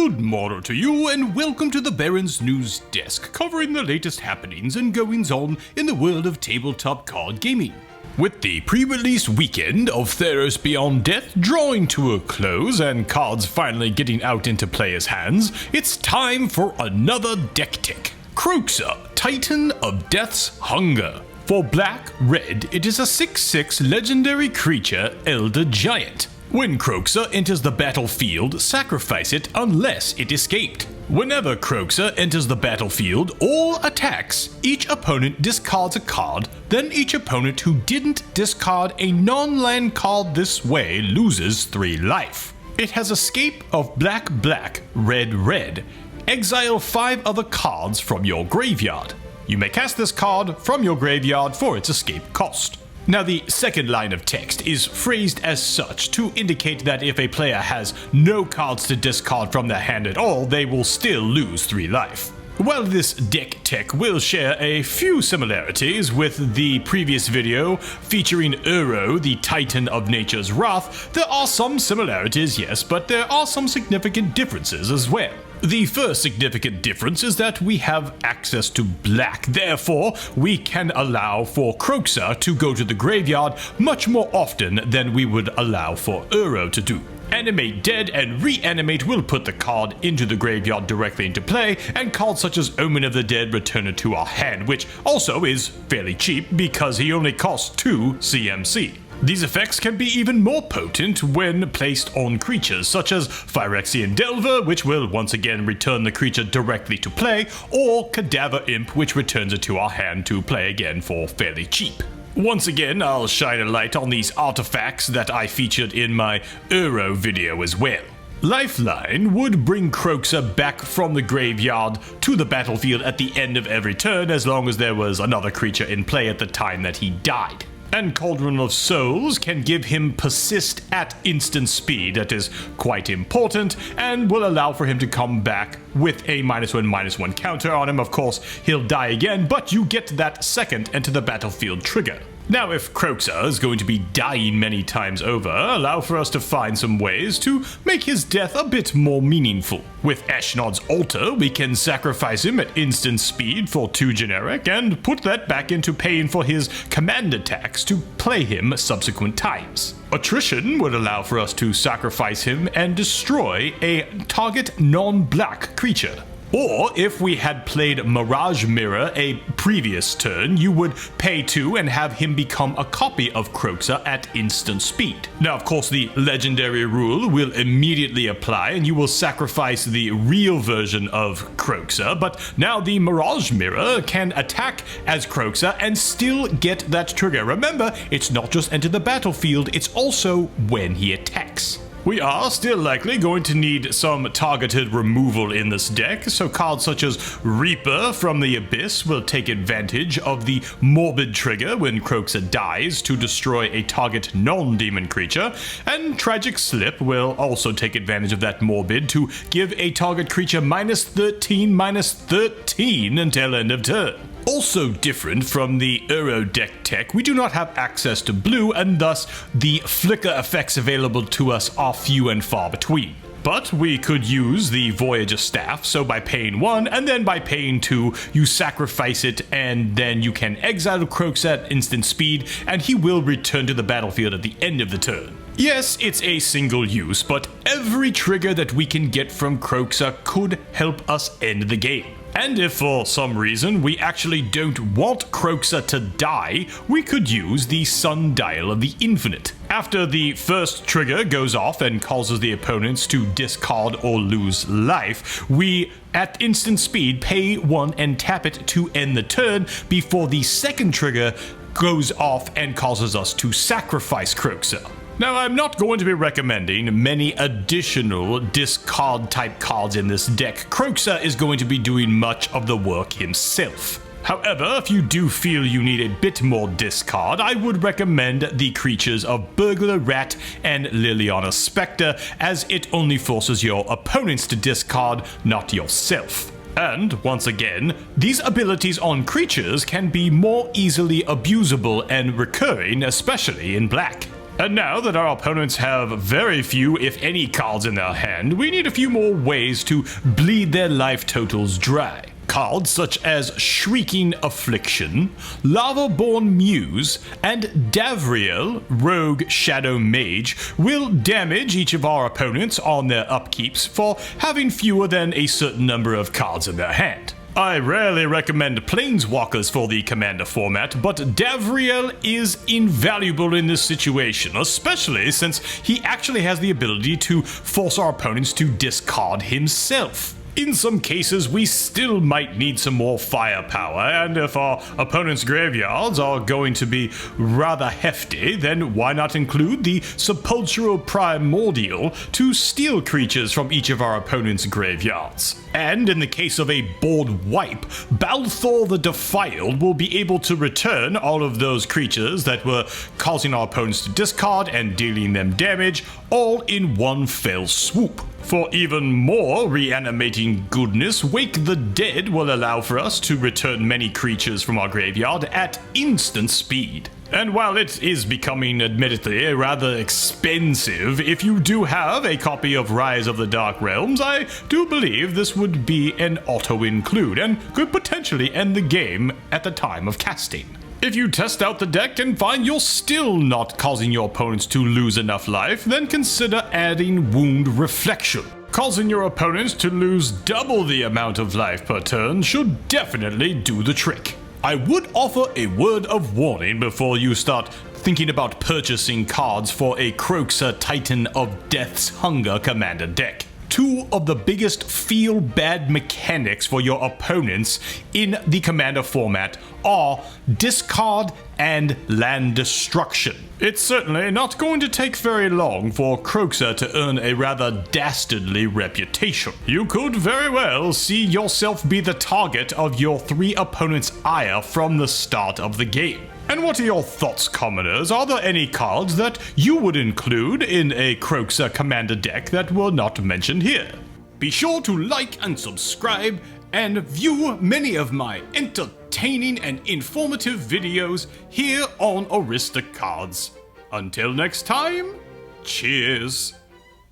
Good morrow to you, and welcome to the Baron's News Desk, covering the latest happenings and goings-on in the world of tabletop card gaming. With the pre-release weekend of Theros Beyond Death drawing to a close and cards finally getting out into players' hands, it's time for another deck tech. Kroxa, Titan of Death's Hunger. For black-red, it is a 6/6 legendary creature, Elder Giant. When Kroxa enters the battlefield, sacrifice it unless it escaped. Whenever Kroxa enters the battlefield or attacks, each opponent discards a card, then each opponent who didn't discard a non-land card this way loses 3 life. It has escape of black-black, red-red. Exile 5 other cards from your graveyard. You may cast this card from your graveyard for its escape cost. Now, the second line of text is phrased as such to indicate that if a player has no cards to discard from their hand at all, they will still lose 3 life. While this deck tech will share a few similarities with the previous video featuring Uro, the Titan of Nature's Wrath, there are some similarities, yes, but there are some significant differences as well. The first significant difference is that we have access to black, therefore we can allow for Kroxa to go to the graveyard much more often than we would allow for Uro to do. Animate Dead and Reanimate will put the card into the graveyard directly into play, and cards such as Omen of the Dead return it to our hand, which also is fairly cheap because he only costs 2 CMC. These effects can be even more potent when placed on creatures such as Phyrexian Delver, which will once again return the creature directly to play, or Cadaver Imp, which returns it to our hand to play again for fairly cheap. Once again, I'll shine a light on these artifacts that I featured in my Uro video as well. Lifeline would bring Kroxa back from the graveyard to the battlefield at the end of every turn as long as there was another creature in play at the time that he died. And Cauldron of Souls can give him persist at instant speed, that is quite important, and will allow for him to come back with a -1/-1 counter on him. Of course, he'll die again, but you get that second enter the battlefield trigger. Now, if Kroxa is going to be dying many times over, allow for us to find some ways to make his death a bit more meaningful. With Eshnod's Altar, we can sacrifice him at instant speed for 2 generic and put that back into paying for his command attacks to play him subsequent times. Attrition would allow for us to sacrifice him and destroy a target non-black creature. Or, if we had played Mirage Mirror a previous turn, you would pay 2 and have him become a copy of Kroxa at instant speed. Now, of course, the legendary rule will immediately apply and you will sacrifice the real version of Kroxa, but now the Mirage Mirror can attack as Kroxa and still get that trigger. Remember, it's not just enter the battlefield, it's also when he attacks. We are still likely going to need some targeted removal in this deck, so cards such as Reaper from the Abyss will take advantage of the Morbid trigger when Kroxa dies to destroy a target non-demon creature, and Tragic Slip will also take advantage of that Morbid to give a target creature -13/-13 until end of turn. Also different from the Uro deck tech, we do not have access to blue, and thus the flicker effects available to us are few and far between. But we could use the Voyager Staff, so by paying 1 and then by paying 2, you sacrifice it and then you can exile Kroxa at instant speed and he will return to the battlefield at the end of the turn. Yes, it's a single use, but every trigger that we can get from Kroxa could help us end the game. And if for some reason we actually don't want Kroxa to die, we could use the Sundial of the Infinite. After the first trigger goes off and causes the opponents to discard or lose life, we at instant speed pay 1 and tap it to end the turn before the second trigger goes off and causes us to sacrifice Kroxa. Now, I'm not going to be recommending many additional discard type cards in this deck. Kroxa is going to be doing much of the work himself. However, if you do feel you need a bit more discard, I would recommend the creatures of Burglar Rat and Liliana Spectre, as it only forces your opponents to discard, not yourself. And, once again, these abilities on creatures can be more easily abusable and recurring, especially in black. And now that our opponents have very few, if any, cards in their hand, we need a few more ways to bleed their life totals dry. Cards such as Shrieking Affliction, Lava-Born Muse, and Davriel, Rogue Shadow Mage, will damage each of our opponents on their upkeeps for having fewer than a certain number of cards in their hand. I rarely recommend Planeswalkers for the Commander format, but Davriel is invaluable in this situation, especially since he actually has the ability to force our opponents to discard himself. In some cases, we still might need some more firepower, and if our opponents' graveyards are going to be rather hefty, then why not include the Sepulchral Primordial to steal creatures from each of our opponents' graveyards. And in the case of a board wipe, Balthor the Defiled will be able to return all of those creatures that were causing our opponents to discard and dealing them damage, all in one fell swoop. For even more reanimating goodness, Wake the Dead will allow for us to return many creatures from our graveyard at instant speed. And while it is becoming admittedly rather expensive, if you do have a copy of Rise of the Dark Realms, I do believe this would be an auto-include and could potentially end the game at the time of casting. If you test out the deck and find you're still not causing your opponents to lose enough life, then consider adding Wound Reflection. Causing your opponents to lose double the amount of life per turn should definitely do the trick. I would offer a word of warning before you start thinking about purchasing cards for a Kroxa Titan of Death's Hunger Commander deck. Two of the biggest feel-bad mechanics for your opponents in the Commander format are discard and land destruction. It's certainly not going to take very long for Kroxa to earn a rather dastardly reputation. You could very well see yourself be the target of your three opponents' ire from the start of the game. And what are your thoughts, commoners? Are there any cards that you would include in a Kroxa Commander deck that were not mentioned here? Be sure to like and subscribe, and view many of my entertaining and informative videos here on Aristocards. Until next time, cheers!